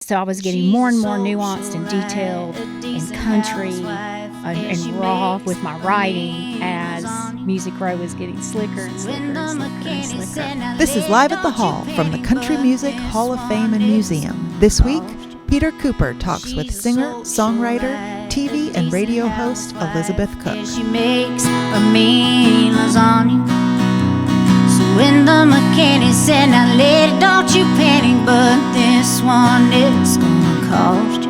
So I was getting more and more nuanced and detailed and country and raw with my writing as Music Row was getting slicker and slicker and slicker and slicker. This is Live at the Hall from the Country Music Hall of Fame and Museum. This week, Peter Cooper talks with singer, songwriter, TV and radio host Elizabeth Cook. She makes a mean lasagna. So when the mechanic said, now lady, don't you panic, but this one is gonna cost you.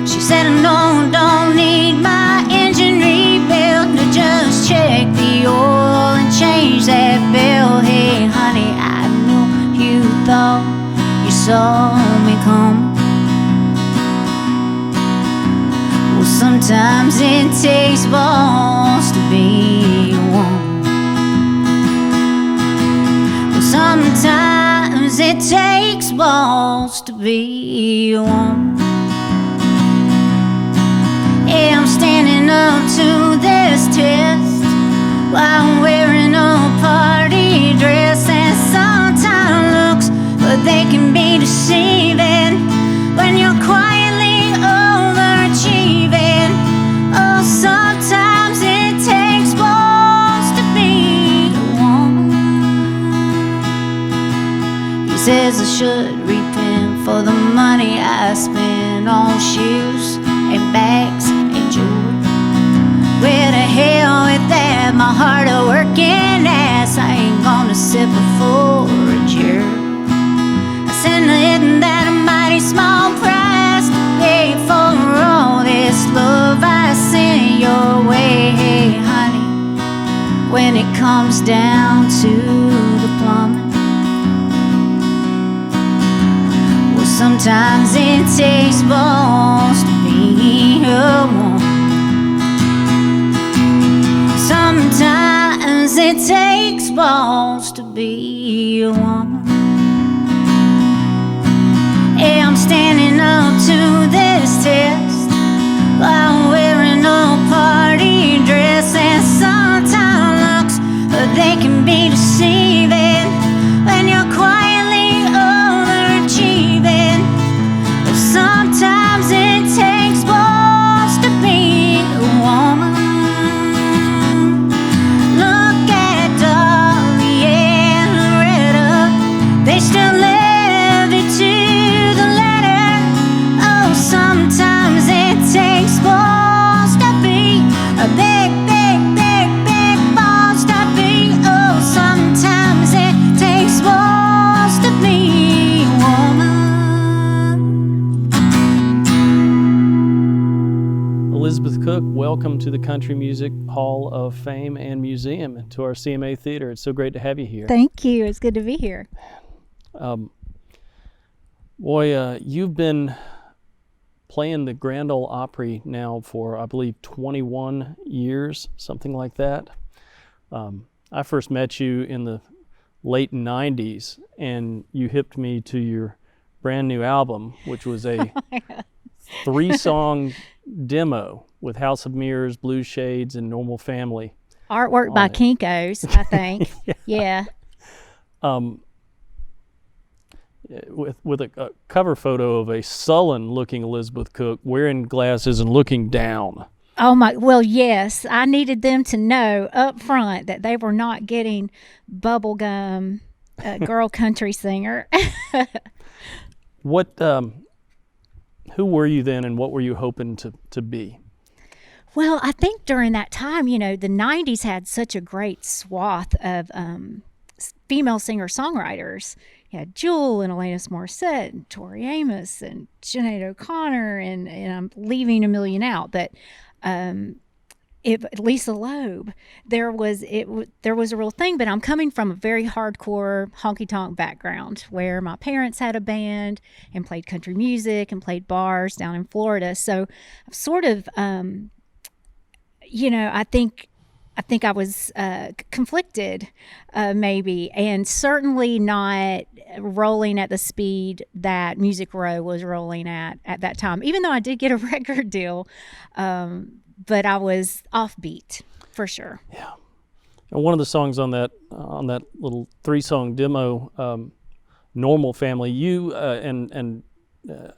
She said, no, don't need my engine rebuilt, no, just check the oil and change that bell. Hey honey, I know you thought you saw me come. Well, sometimes it takes balls to be a woman. Sometimes it takes balls to be a woman. Yeah, I'm standing up to this test while I'm wearing a party dress. And sometimes looks, but they can be deceiving when you're quietly overachieving. Oh, sometimes it takes balls to be a woman. He says I should repent for the money I spent on shoes and bags and jewelry. Where the hell with that? My heart a working ass. I ain't gonna sit before a jury. I said, isn't that a mighty small price to pay for all this love I sent your way? Hey honey, when it comes down to the plumbing, sometimes it takes balls to be a woman. Sometimes it takes balls to be a woman. Yeah, I'm standing up to this test while I'm wearing a party dress. And sometimes looks, but they can be deceiving when you're quietly overachieving. Sometimes it takes balls to be a woman. Look at Dolly and Loretta, they still lived it to the letter. Oh, sometimes it takes balls to be a big, big, big, big balls to be. Oh, sometimes it takes balls to be a woman. Elizabeth Cook, welcome to the Country Music Hall of Fame and Museum, to our CMA Theater. It's so great to have you here. Thank you. It's good to be here. You've been playing the Grand Ole Opry now for, I believe, 21 years, something like that. I first met you in the late 90s, and you hipped me to your brand new album, which was a 3-song demo with House of Mirrors, Blue Shades, and Normal Family. Artwork by Kinko's, I think. Yeah. With a cover photo of a sullen-looking Elizabeth Cook wearing glasses and looking down. Oh my, well, yes. I needed them to know up front that they were not getting bubblegum girl country singer. Who were you then, and what were you hoping to be? Well, I think during that time, the 90s had such a great swath of female singer-songwriters. You had Jewel and Alanis Morissette and Tori Amos and Sinead O'Connor, and I'm leaving a million out, but Lisa Loeb. There was a real thing, but I'm coming from a very hardcore honky-tonk background where my parents had a band and played country music and played bars down in Florida. So I've sort of, I think I was conflicted, maybe, and certainly not rolling at the speed that Music Row was rolling at that time, even though I did get a record deal. But I was offbeat, for sure. Yeah. And one of the songs on that little 3-song demo, Normal Family, you and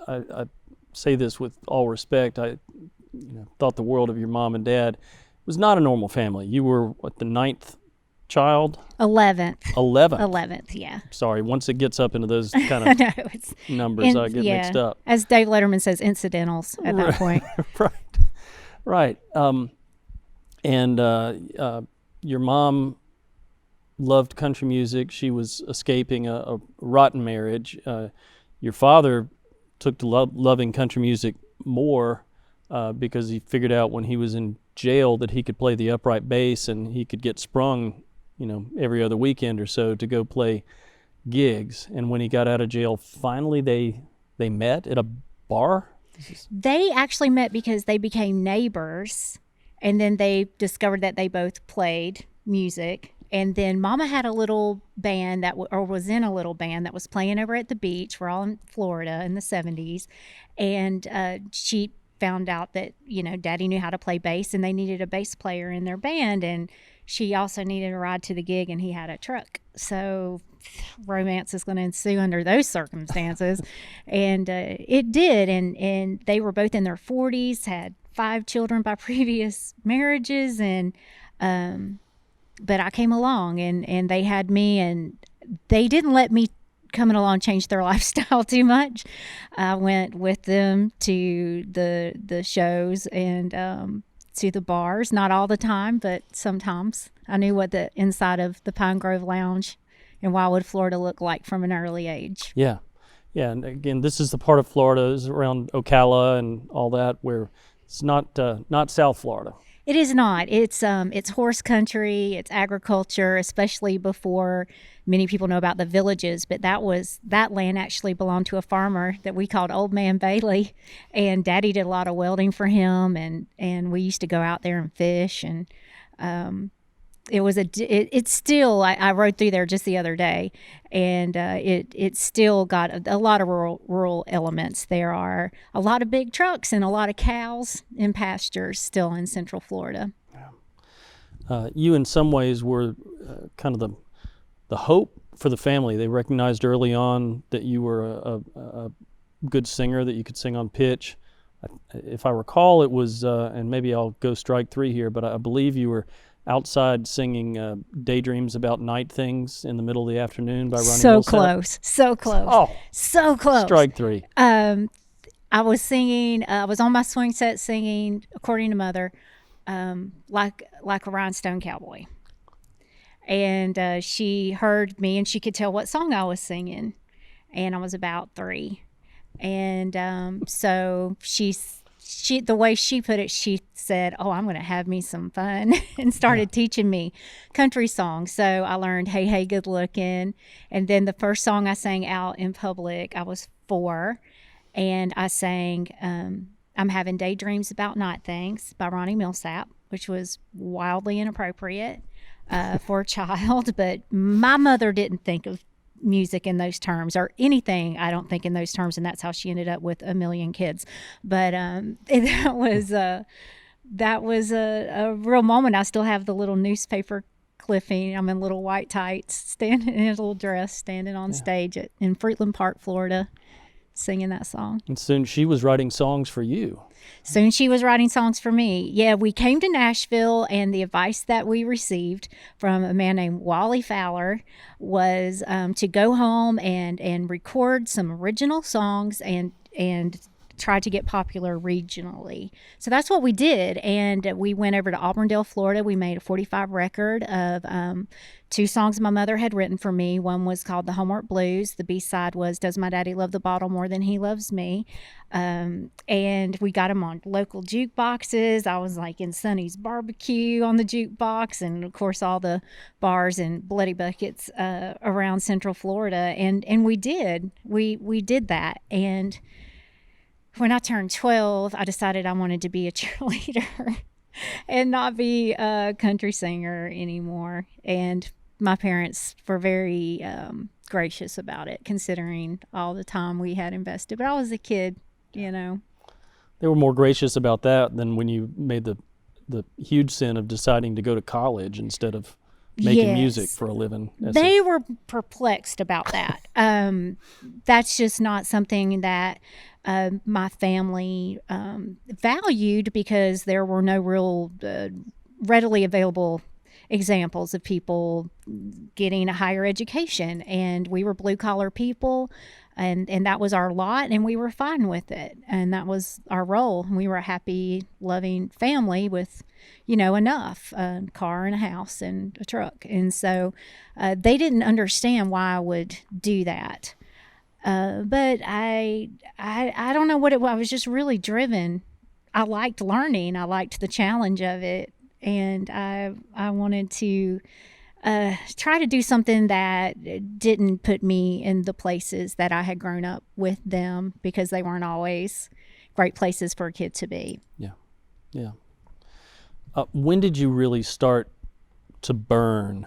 I say this with all respect. I thought the world of your mom and dad. It was not a normal family. You were, what, the 9th child? 11th. 11th. 11th, yeah. Sorry, once it gets up into those kind of No, it's numbers, I get mixed up. As Dave Letterman says, incidentals at that point. Right. And your mom loved country music. She was escaping a rotten marriage. Your father took to loving country music more because he figured out when he was in jail that he could play the upright bass and he could get sprung, every other weekend or so to go play gigs. And when he got out of jail, finally they met at a bar. They actually met because they became neighbors, and then they discovered that they both played music. And then Mama had a little band was in a little band that was playing over at the beach. We're all in Florida in the 70s. And she found out that, Daddy knew how to play bass, and they needed a bass player in their band. And she also needed a ride to the gig, and he had a truck. So romance is going to ensue under those circumstances. And it did. And they were both in their 40s, had 5 children by previous marriages. And but I came along, and they had me, and they didn't let me coming along change their lifestyle too much. I went with them to the shows and to the bars, not all the time, but sometimes. I knew what the inside of the Pine Grove Lounge in Wildwood, Florida looked like from an early age. Yeah. And again, this is the part of Florida is around Ocala and all that where it's not South Florida. It is not. It's horse country. It's agriculture, especially before many people know about the villages. But that land actually belonged to a farmer that we called Old Man Bailey, and Daddy did a lot of welding for him, and we used to go out there and fish. And it's still. I rode through there just the other day, and it's still got a lot of rural elements. There are a lot of big trucks and a lot of cows in pastures still in Central Florida. You, in some ways, were kind of the hope for the family. They recognized early on that you were a good singer, that you could sing on pitch. If I recall, it was, and maybe I'll go strike 3 here, but I believe you were outside singing Daydreams About Night Things in the middle of the afternoon by Ronnie Millsap. So close. Oh, so close. Strike 3. I was singing, I was on my swing set singing, according to Mother, like a rhinestone cowboy. And she heard me, and she could tell what song I was singing. And I was about 3. And so she, the way she put it, she said, "Oh, I'm going to have me some fun," and started teaching me country songs. So I learned "Hey, Hey, Good Looking." And then the first song I sang out in public, I was 4, and I sang I'm Having Daydreams About Night Things by Ronnie Millsap, which was wildly inappropriate for a child. But my mother didn't think of music in those terms, or anything, I don't think, in those terms, and that's how she ended up with a million kids. But that was a real moment. I still have the little newspaper clipping. I'm in little white tights, standing in a little dress, standing on stage in Fruitland Park, Florida, singing that song. And soon she was writing songs for you. Soon she was writing songs for me. Yeah, we came to Nashville, and the advice that we received from a man named Wally Fowler was to go home and record some original songs and try to get popular regionally. So that's what we did. And we went over to Auburndale, Florida. We made a 45 record of 2 songs my mother had written for me. One was called The Homework Blues. The B-side was Does My Daddy Love the Bottle More Than He Loves Me? And we got them on local jukeboxes. I was like in Sonny's Barbecue on the jukebox, and of course all the bars and Bloody Buckets around Central Florida. And we did that. And when I turned 12, I decided I wanted to be a cheerleader and not be a country singer anymore. And my parents were very gracious about it, considering all the time we had invested. But I was a kid, you know. They were more gracious about that than when you made the huge sin of deciding to go to college instead of making music for a living. They were perplexed about that. That's just not something that my family valued, because there were no real readily available examples of people getting a higher education, and we were blue collar people, and that was our lot, and we were fine with it, and that was our role. We were a happy, loving family with, enough, a car and a house and a truck, and so they didn't understand why I would do that. But I don't know what it was. I was just really driven. I liked learning. I liked the challenge of it, and I wanted to try to do something that didn't put me in the places that I had grown up with them, because they weren't always great places for a kid to be. Yeah. When did you really start to burn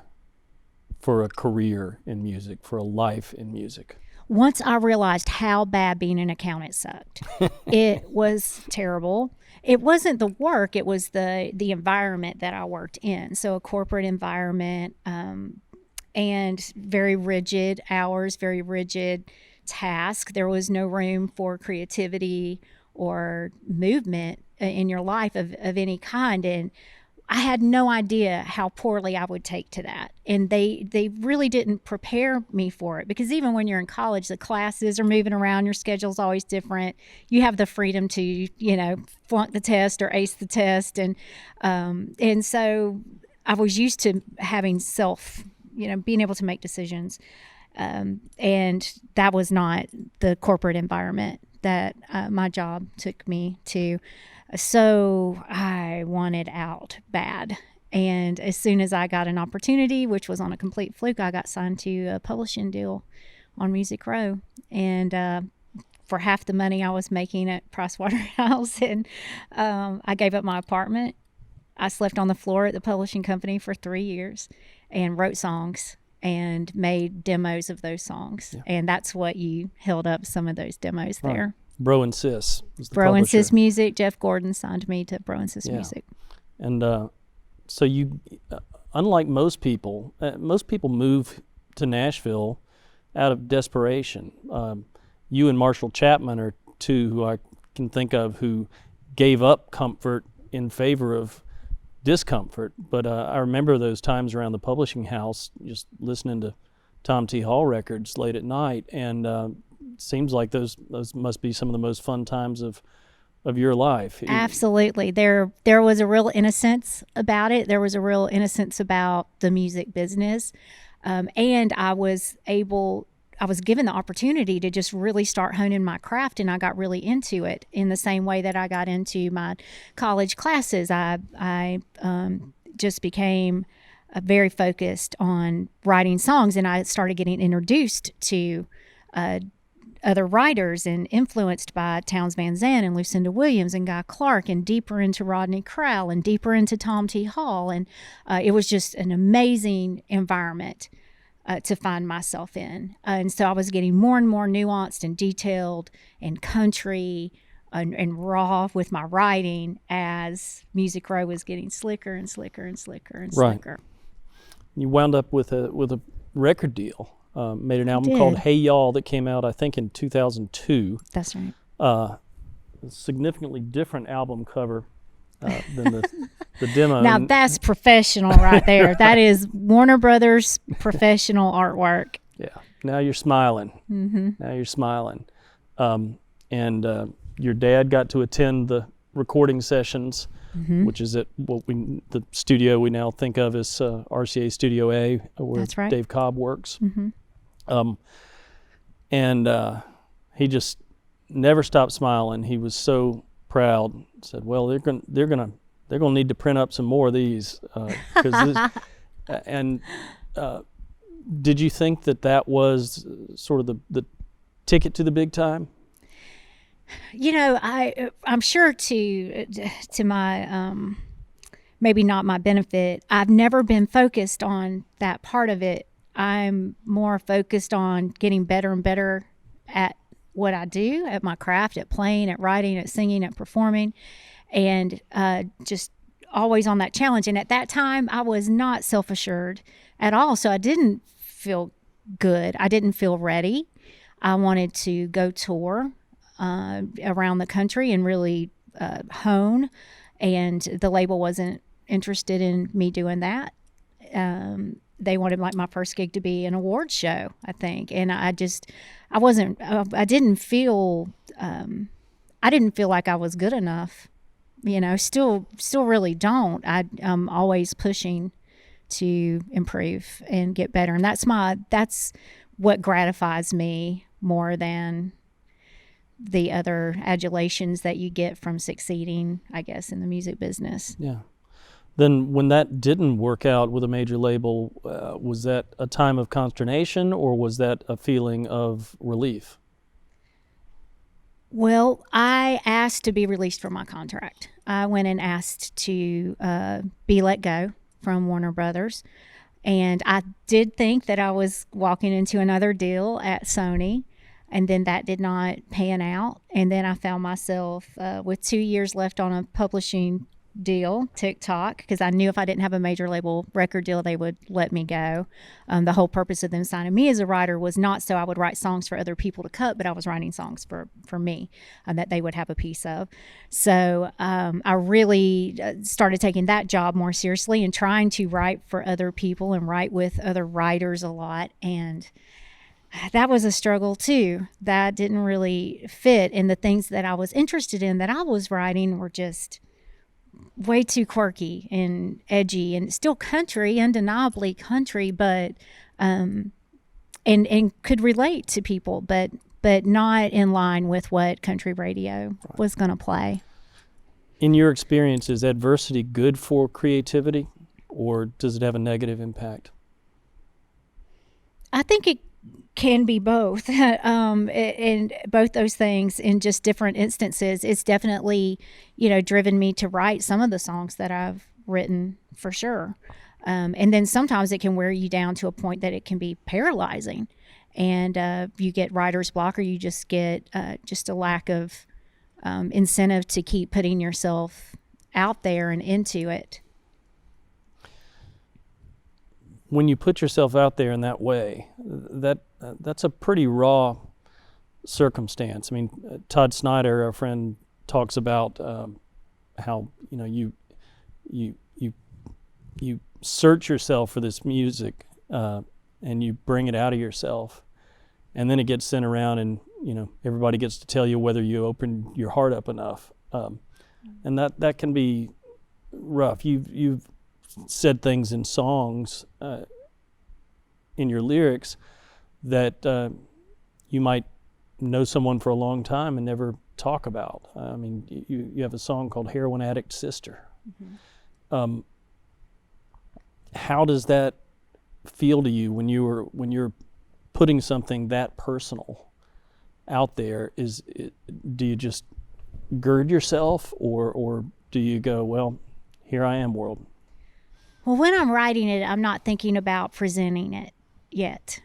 for a career in music, for a life in music? Once I realized how bad being an accountant sucked. It was terrible. It wasn't the work, it was the environment that I worked in. So a corporate environment, and very rigid hours, very rigid tasks. There was no room for creativity or movement in your life of any kind. And I had no idea how poorly I would take to that. And they really didn't prepare me for it, because even when you're in college, the classes are moving around, your schedule's always different. You have the freedom to, flunk the test or ace the test. And so I was used to having being able to make decisions. And that was not the corporate environment that my job took me to. So I wanted out bad. And as soon as I got an opportunity, which was on a complete fluke, I got signed to a publishing deal on Music Row. And for half the money I was making at Pricewaterhouse, and I gave up my apartment. I slept on the floor at the publishing company for 3 years and wrote songs and made demos of those songs. Yeah. And that's what you held up, some of those demos there. Bro and Sis was the Bro publisher. and Sis Music. Jeff Gordon signed me to Bro and Sis Music. And so you, unlike most people move to Nashville out of desperation. You and Marshall Chapman are two who I can think of who gave up comfort in favor of discomfort. But I remember those times around the publishing house, just listening to Tom T. Hall records late at night, and seems like those must be some of the most fun times of your life. Absolutely. There was a real innocence about it. There was a real innocence about the music business. And I was given the opportunity to just really start honing my craft, and I got really into it in the same way that I got into my college classes. I just became very focused on writing songs, and I started getting introduced to other writers and influenced by Townes Van Zandt and Lucinda Williams and Guy Clark, and deeper into Rodney Crowell and deeper into Tom T. Hall. And it was just an amazing environment to find myself in. And so I was getting more and more nuanced and detailed and country and raw with my writing as Music Row was getting slicker and slicker and slicker and slicker. You wound up with a record deal. Made an album called Hey Y'all that came out, I think, in 2002. That's right. A significantly different album cover than the demo. Now that's professional right there. Right. That is Warner Brothers professional artwork. Yeah. Now you're smiling. Mm-hmm. Now you're smiling. And your dad got to attend the recording sessions, mm-hmm. which is at the studio we now think of as RCA Studio A, where That's right. Dave Cobb works. Mm-hmm. And he just never stopped smiling. He was so proud. Said, "Well, they're gonna need to print up some more of these." Did you think that was sort of the ticket to the big time? I'm sure to my maybe not my benefit, I've never been focused on that part of it. I'm more focused on getting better and better at what I do, at my craft, at playing, at writing, at singing, at performing, and just always on that challenge. And at that time, I was not self-assured at all. So I didn't feel good. I didn't feel ready. I wanted to go tour around the country and really hone. And the label wasn't interested in me doing that. They wanted like my first gig to be an award show, I think. And I didn't feel like I was good enough, still really don't. I'm always pushing to improve and get better. And that's what gratifies me more than the other adulations that you get from succeeding, I guess, in the music business. Yeah. Then when that didn't work out with a major label, was that a time of consternation or was that a feeling of relief? Well, I asked to be released from my contract. I went and asked to be let go from Warner Brothers. And I did think that I was walking into another deal at Sony. And then that did not pan out. And then I found myself with 2 years left on a publishing deal, TikTok, because I knew if I didn't have a major label record deal, they would let me go. The whole purpose of them signing me as a writer was not so I would write songs for other people to cut, but I was writing songs for me that they would have a piece of. So I really started taking that job more seriously and trying to write for other people and write with other writers a lot. And that was a struggle too. That didn't really fit. And the things that I was interested in that I was writing were just way too quirky and edgy and still country, undeniably country, but and could relate to people, but not in line with what country radio was going to play. In your experience, is adversity good for creativity or does it have a negative impact? I think it can be both, and both those things in just different instances. It's definitely, driven me to write some of the songs that I've written for sure. And then sometimes it can wear you down to a point that it can be paralyzing, and you get writer's block, or you just get just a lack of incentive to keep putting yourself out there and into it. When you put yourself out there in that way, that's a pretty raw circumstance. I mean, Todd Snyder, our friend, talks about how you search yourself for this music and you bring it out of yourself, and then it gets sent around, and everybody gets to tell you whether you open your heart up enough, and that can be rough. You've said things in songs, in your lyrics, that you might know someone for a long time and never talk about. I mean, you have a song called Heroine Addict Sister. Mm-hmm. How does that feel to you when you're putting something that personal out there? Do you just gird yourself, or do you go, well, here I am, world? Well, when I'm writing it, I'm not thinking about presenting it yet.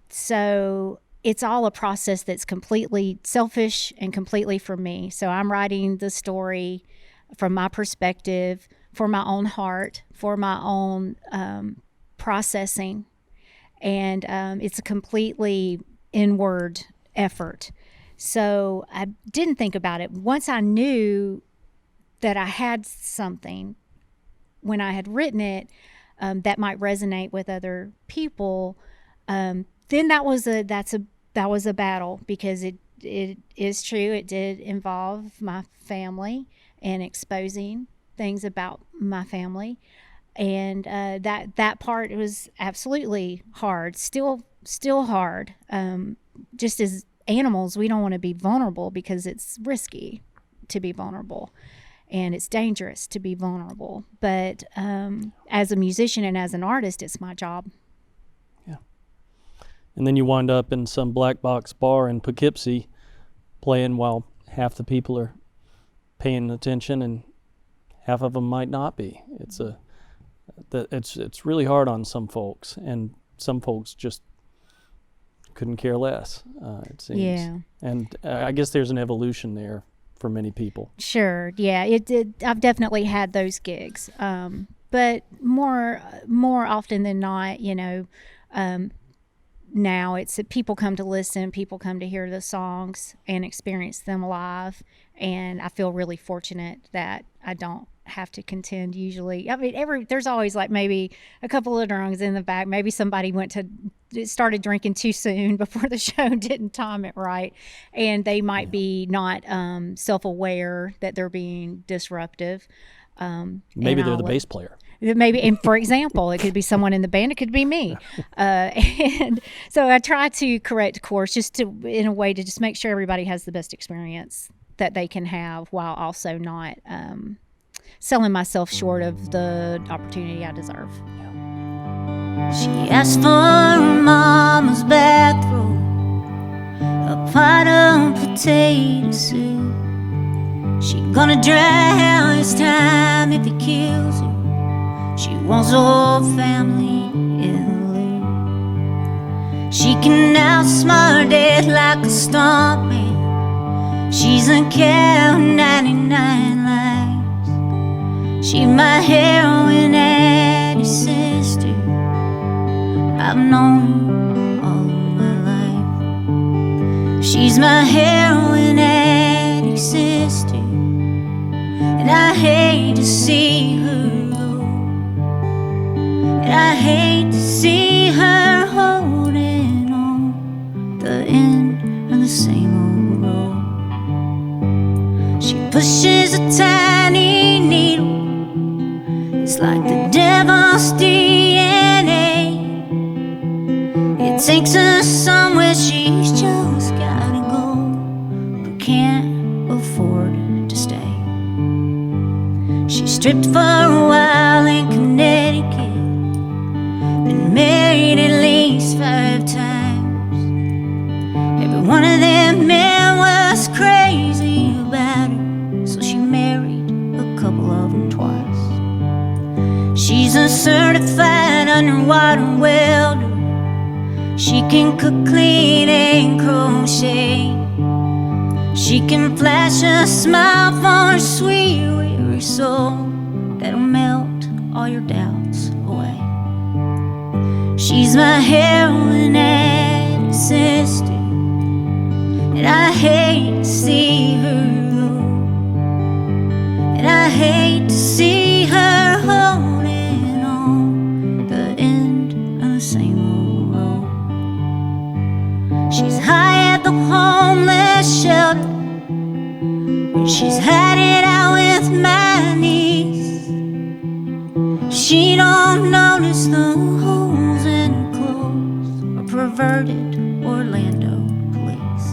So it's all a process that's completely selfish and completely for me. So I'm writing the story from my perspective, for my own heart, for my own processing. And it's a completely inward effort. So I didn't think about it. Once I knew that I had something, when I had written it, that might resonate with other people, then that was a battle, because it is true. It did involve my family and exposing things about my family, and that part was absolutely hard. Still hard. Just as animals, we don't want to be vulnerable because it's risky to be vulnerable. And it's dangerous to be vulnerable. But as a musician and as an artist, it's my job. Yeah. And then you wind up in some black box bar in Poughkeepsie playing while half the people are paying attention and half of them might not be. It's really hard on some folks, and some folks just couldn't care less, it seems. Yeah. And I guess there's an evolution there for many people. Sure. Yeah, it did. I've definitely had those gigs. But more often than not, now it's that people come to listen, people come to hear the songs and experience them live. And I feel really fortunate that I don't have to contend usually. I mean, there's always like maybe a couple of drunks in the back. Maybe somebody started drinking too soon before the show, didn't time it right. And they might be not self-aware that they're being disruptive. Maybe they're the bass player. Maybe, and for example, it could be someone in the band, it could be me. And so I try to correct course in a way to just make sure everybody has the best experience that they can have while also not selling myself short of the opportunity I deserve. She asked for her mama's bathrobe, a pot of potato soup. She gonna drown his time if he kills her. She wants the whole family in the loop. She can outsmart death like a stuntman. She's a count 99 lives. She's my heroine and his sister. I've known her all my life. She's my heroine and his sister, and I hate to see her go. And I hate to see her holding on the end of the same old road. She pushes a tiny needle. It's like the devil's DNA. It takes her somewhere she's just gotta go, but can't afford to stay. She stripped for a while in Connecticut. Been married at least 5 times. Every one of them men was crazy about her, so she married a couple of them twice. She's a certified underwater welder. She can cook, clean, and crochet. She can flash a smile for a sweet, weary soul that'll melt all your doubts away. She's my heroine and sister, and I hate to see her go. And I hate to see her holding on the end of the same old road. She's high at the homeless shelter, where she's had it out with my niece. She don't notice the holes in her clothes or perverted Orlando police.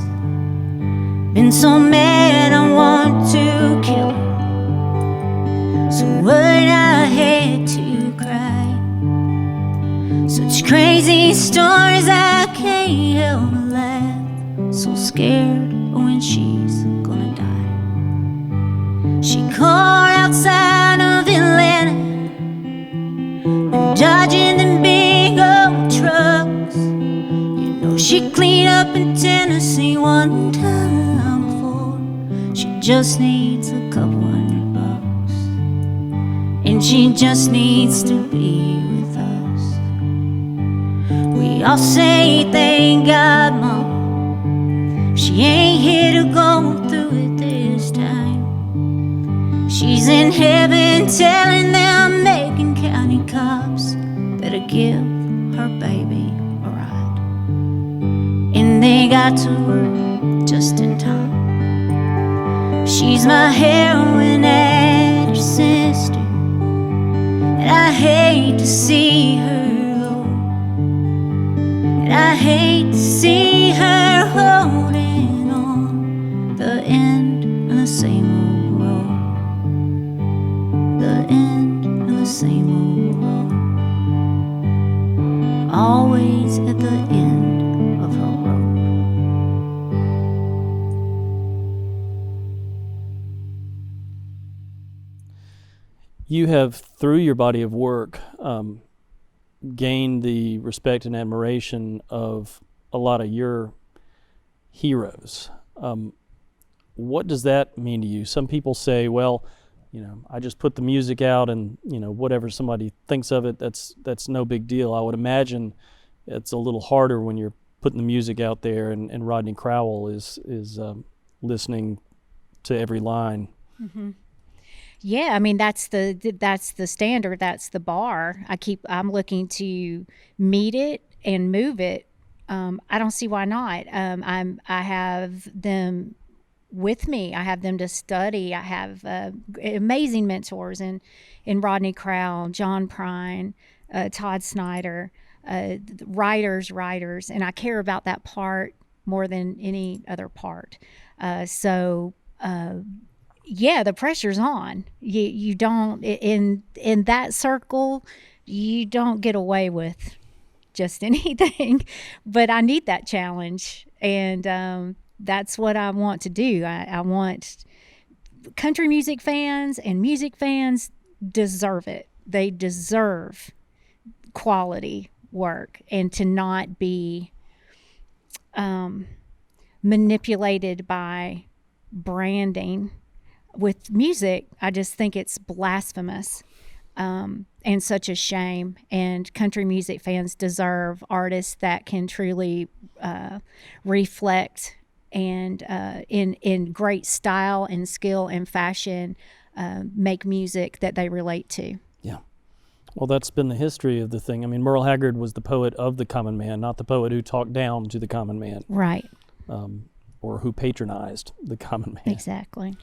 Been so mad I want to kill her, so worried I had to cry. Such crazy stories I can't help but laugh. So scared when she's gonna die. She called outside of Atlanta, dodging them big old trucks. You know she cleaned up in Tennessee one time before. She just needs a couple $100, and she just needs to be with us. We all say thank God, Mom, she ain't here to go through it this time. She's in heaven telling them Macon County cops better give her baby a ride. And they got to work just in time. She's my heroine and her sister, and I hate to see her go. And I hate to see her holding on the end of the same old road. The end of the same old road. Always at the end of her rope. You have, through your body of work, gained the respect and admiration of a lot of your heroes. what does that mean to you? Some people say, well, I just put the music out and, whatever somebody thinks of it, that's no big deal. I would imagine it's a little harder when you're putting the music out there and Rodney Crowell is listening to every line. Mm-hmm. Yeah, I mean that's the standard, that's the bar. I'm looking to meet it and move it. I don't see why not. I have them with me. I have them to study. I have amazing mentors in Rodney Crowell, John Prine, Todd Snyder, writers, and I care about that part more than any other part. Yeah, the pressure's on. You don't in that circle, you don't get away with just anything. But I need that challenge, and that's what I want to do. I want country music fans and music fans deserve it. They deserve quality work and to not be manipulated by branding. With music, I just think it's blasphemous and such a shame. And country music fans deserve artists that can truly reflect and in great style and skill and fashion make music that they relate to. Yeah. Well, that's been the history of the thing. I mean, Merle Haggard was the poet of the common man, not the poet who talked down to the common man. Right. Or who patronized the common man. Exactly.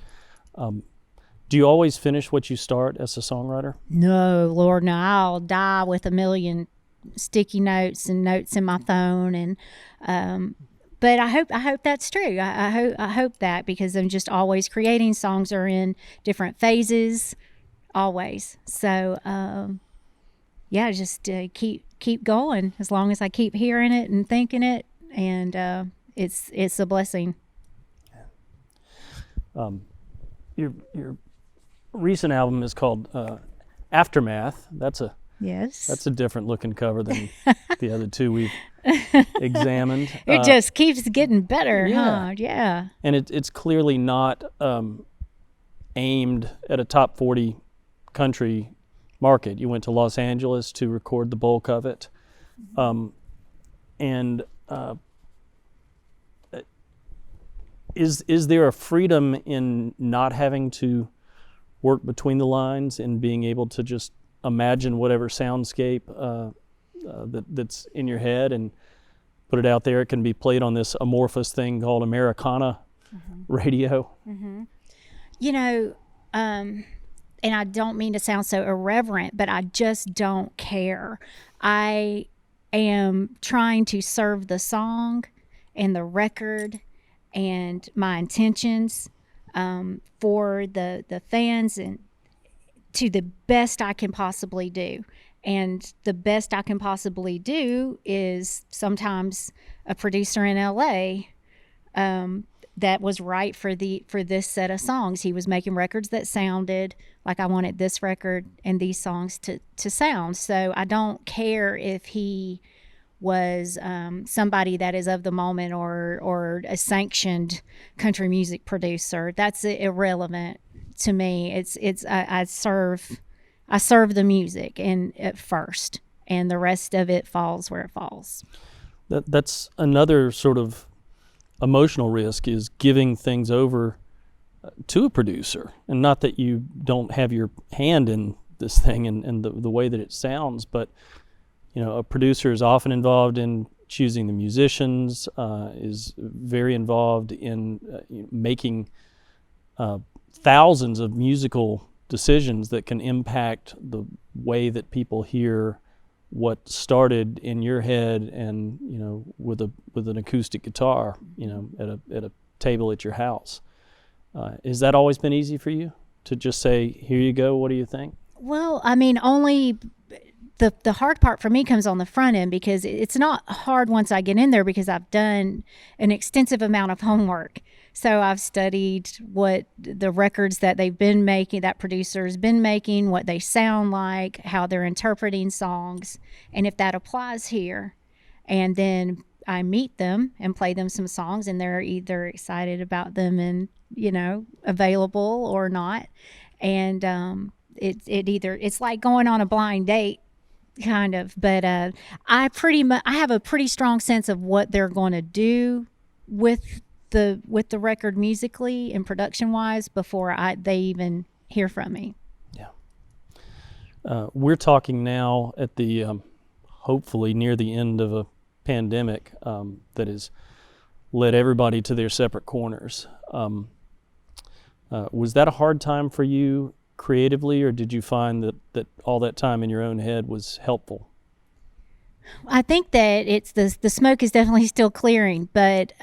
Do you always finish what you start as a songwriter? No, Lord, no. I'll die with a million sticky notes and notes in my phone, and but I hope that's true. I hope that, because I'm just always creating. Songs are in different phases, always. So yeah, just keep going as long as I keep hearing it and thinking it, and it's a blessing. Your recent album is called Aftermath. That's a different looking cover than the other two we've examined. It just keeps getting better, yeah. huh? Yeah. And it's clearly not aimed at a top 40 country market. You went to Los Angeles to record the bulk of it. Is there a freedom in not having to work between the lines and being able to just imagine whatever soundscape that's in your head and put it out there? It can be played on this amorphous thing called Americana radio. Mm-hmm. And I don't mean to sound so irreverent, but I just don't care. I am trying to serve the song and the record and my intentions for the fans, and to the best I can possibly do. And the best I can possibly do is sometimes a producer in LA that was right for this set of songs. He was making records that sounded like I wanted this record and these songs to sound. So I don't care if he was somebody that is of the moment or a sanctioned country music producer. That's irrelevant to me. I serve the music at first, and the rest of it falls where it falls. That's another sort of emotional risk, is giving things over to a producer. And not that you don't have your hand in this thing and the way that it sounds, but a producer is often involved in choosing the musicians, is very involved in making thousands of musical decisions that can impact the way that people hear what started in your head and with an acoustic guitar at a table at your house. Has that always been easy for you to just say, here you go, what do you think? Well, I mean, only the hard part for me comes on the front end, because it's not hard once I get in there, because I've done an extensive amount of homework. So I've studied what the records that they've been making, that producer's been making, what they sound like, how they're interpreting songs, and if that applies here. And then I meet them and play them some songs, and they're either excited about them and, available or not. And it's like going on a blind date kind of, but I have a pretty strong sense of what they're going to do with the record musically and production wise before they even hear from me. Yeah. We're talking now at the hopefully near the end of a pandemic that has led everybody to their separate corners. Was that a hard time for you creatively, or did you find that all that time in your own head was helpful? I think that it's the smoke is definitely still clearing, but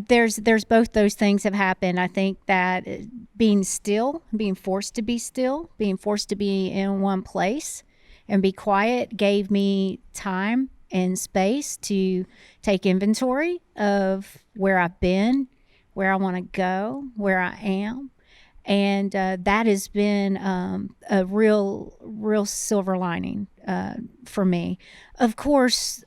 there's both those things have happened. I think that being forced to be still, being forced to be in one place and be quiet gave me time and space to take inventory of where I've been, where I want to go, where I am. And that has been a real silver lining for me. Of course,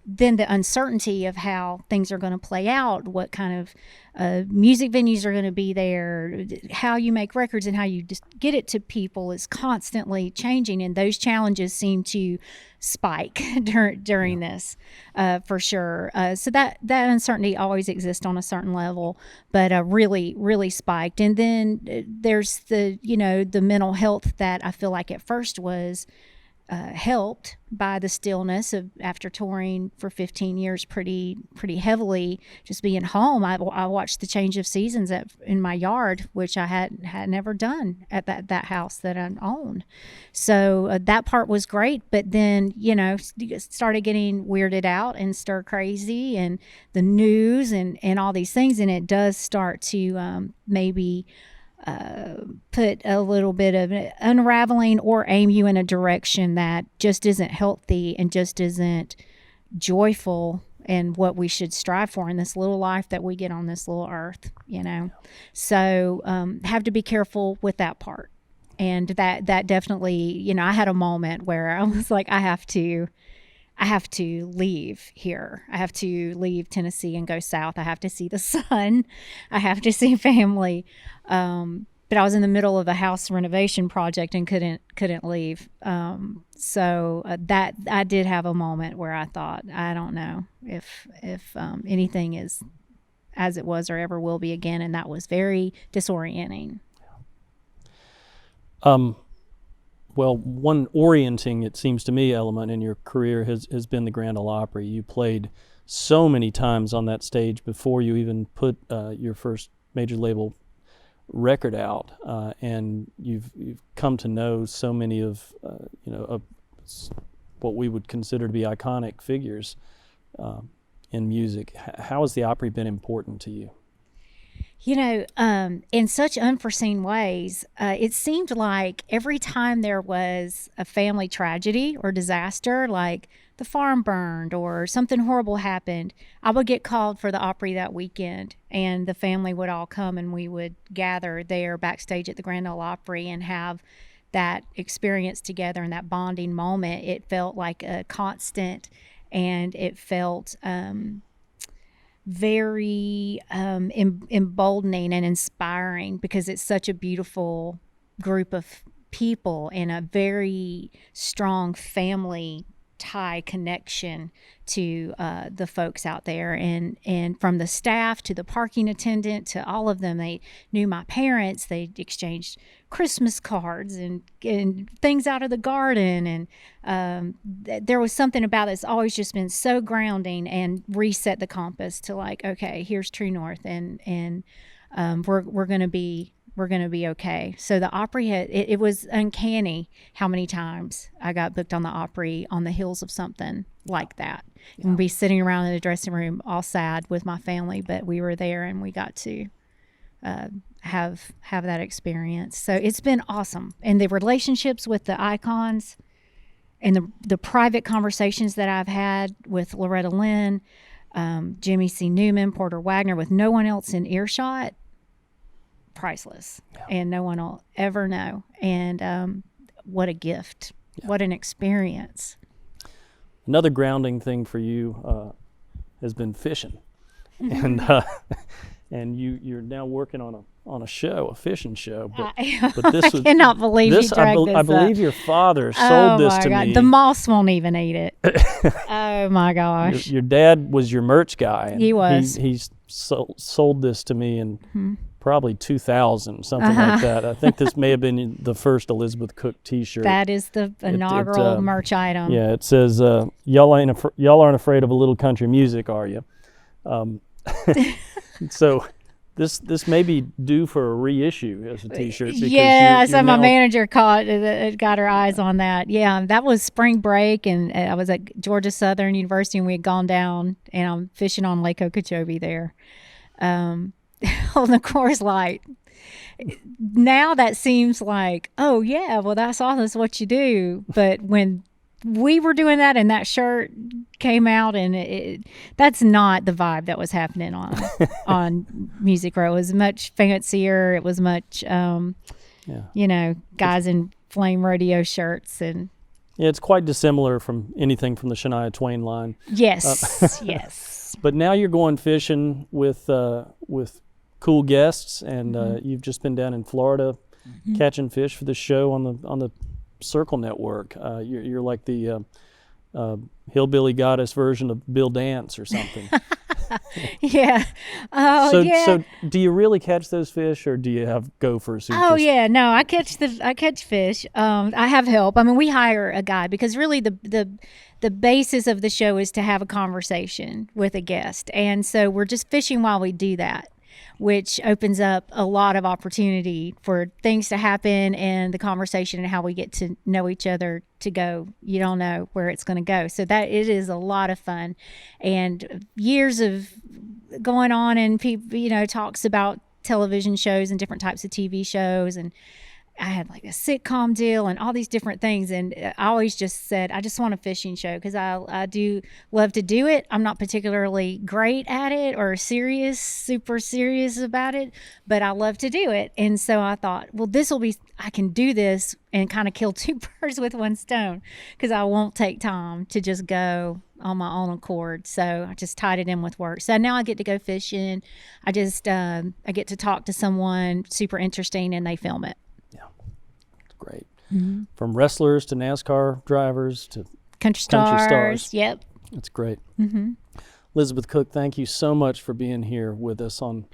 then the uncertainty of how things are going to play out, what kind of music venues are going to be there, how you make records and how you just get it to people is constantly changing. And those challenges seem to spike during this, for sure. So that uncertainty always exists on a certain level, but really, really spiked. And then there's the mental health that I feel like at first was helped by the stillness of after touring for 15 years pretty heavily, just being home. I watched the change of seasons in my yard, which I had never done at that house that I owned. So that part was great, but then started getting weirded out and stir crazy and the news and all these things, and it does start to maybe put a little bit of unraveling or aim you in a direction that just isn't healthy and just isn't joyful and what we should strive for in this little life that we get on this little earth, So have to be careful with that part. And that definitely, I had a moment where I was like, I have to leave here. I have to leave Tennessee and go south. I have to see the sun. I have to see family. But I was in the middle of a house renovation project and couldn't leave. So that I did have a moment where I thought, I don't know if anything is as it was or ever will be again, and that was very disorienting. Well, one orienting, it seems to me, element in your career has been the Grand Ole Opry. You played so many times on that stage before you even put your first major label record out, and you've come to know so many of what we would consider to be iconic figures in music. How has the Opry been important to you? In such unforeseen ways, it seemed like every time there was a family tragedy or disaster, like the farm burned or something horrible happened, I would get called for the Opry that weekend, and the family would all come and we would gather there backstage at the Grand Ole Opry and have that experience together and that bonding moment. It felt like a constant, and it felt very emboldening and inspiring because it's such a beautiful group of people and a very strong family tie connection to the folks out there, and from the staff to the parking attendant to all of them. They knew my parents. They exchanged Christmas cards and things out of the garden, and there was something about it that's always just been so grounding and reset the compass to like, okay, here's true north, and we're gonna be okay. So the Opry it was uncanny how many times I got booked on the Opry on the heels of something like that. Yeah. And be sitting around in the dressing room all sad with my family, but we were there and we got to have that experience. So it's been awesome. And the relationships with the icons and the private conversations that I've had with Loretta Lynn, Jimmy C. Newman, Porter Wagner, with no one else in earshot, priceless. Yeah. And no one will ever know. And what a gift. Yeah. What an experience. another grounding thing for you has been fishing, and you're now working on a show, a fishing show. But this I cannot believe you dragged this I believe up. your father sold this to God. me. The moss won't even eat it. Oh my gosh. Your dad was your merch guy. And He was. He's sold this to me in probably 2000, something like that. I think this may have been the first Elizabeth Cook T-shirt. That is the inaugural merch item. Yeah, it says, y'all aren't afraid of a little country music, are you? So this may be due for a reissue as a T-shirt. Because yeah, so my now, manager got her eyes on that. Yeah, that was spring break, and I was at Georgia Southern University, and we had gone down, and I'm fishing on Lake Okeechobee there, on the Coors Light. Now that seems like, oh yeah, well that's awesome, what you do. But when we were doing that and that shirt came out, and that's not the vibe that was happening on Music Row. It was much fancier. It was much, guys in flame rodeo shirts. And yeah, it's quite dissimilar from anything from the Shania Twain line. Yes, yes. But now you're going fishing with cool guests, and you've just been down in Florida catching fish for the show on the Circle Network. You're like the hillbilly goddess version of Bill Dance or something. Yeah. Oh, yeah. So do you really catch those fish, or do you have gophers? Oh, yeah. No, I catch fish. I have help. I mean, we hire a guy because really the basis of the show is to have a conversation with a guest, and so we're just fishing while we do that, which opens up a lot of opportunity for things to happen and the conversation and how we get to know each other to go. You don't know where it's going to go. So that it is a lot of fun, and years of going on, and people, talks about television shows and different types of TV shows. And I had like a sitcom deal and all these different things. And I always just said, I just want a fishing show because I do love to do it. I'm not particularly great at it or super serious about it, but I love to do it. And so I thought, well, I can do this and kind of kill two birds with one stone, because I won't take time to just go on my own accord. So I just tied it in with work. So now I get to go fishing. I get to talk to someone super interesting, and they film it. Great. Mm-hmm. From wrestlers to NASCAR drivers to country stars. Yep. That's great. Mm-hmm. Elizabeth Cook, thank you so much for being here with us on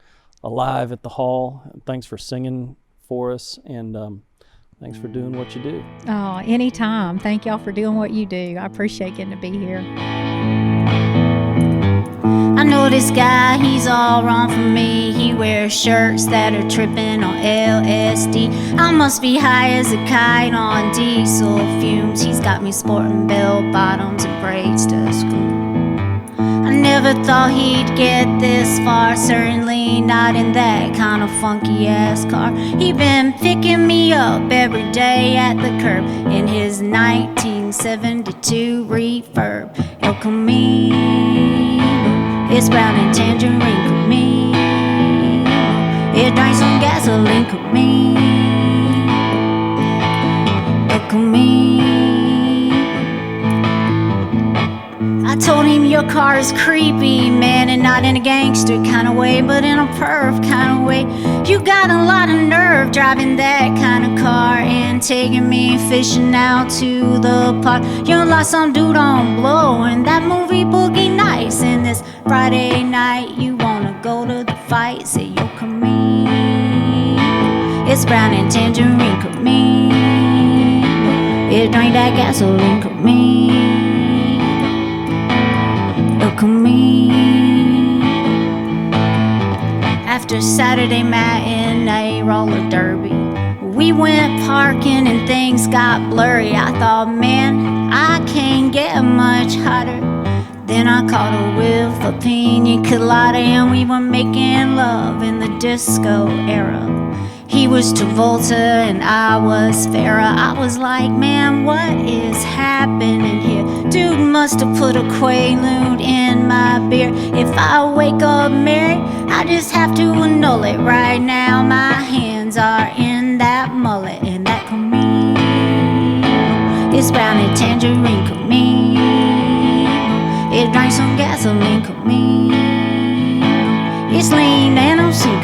Alive at the Hall. Thanks for singing for us, and thanks for doing what you do. Oh, anytime. Thank y'all for doing what you do. I appreciate getting to be here. I know this guy, he's all wrong for me. He wears shirts that are tripping on LSD. I must be high as a kite on diesel fumes. He's got me sporting bell bottoms and braids to school. I never thought he'd get this far, certainly not in that kind of funky ass car. He been picking me up every day at the curb in his 1972 Refurb. El Camino, it's brown and tangerine Camino. It drinks on gasoline Camino. El Camino. I told him your car is creepy, man, and not in a gangster kind of way, but in a perv kind of way. You got a lot of nerve driving that kind of car and taking me fishing out to the park. You're like some dude on blow in that movie Boogie Nights, and this Friday night you wanna go to the fight. Say yo Camino, it's brown and tangerine Camino. It drank that gasoline Camino. After Saturday matinee roller derby, we went parking and things got blurry. I thought, man, I can't get much hotter. Then I caught a whiff of pina colada, and we were making love in the disco era. He was Travolta and I was Farrah. I was like, man, what is happening here? Dude must have put a Quaalude in my beer. If I wake up married, I just have to annul it. Right now my hands are in that mullet and that Camino. It's brown and tangerine Camino. It drinks some gasoline, Camino. It's lean and I'm seeing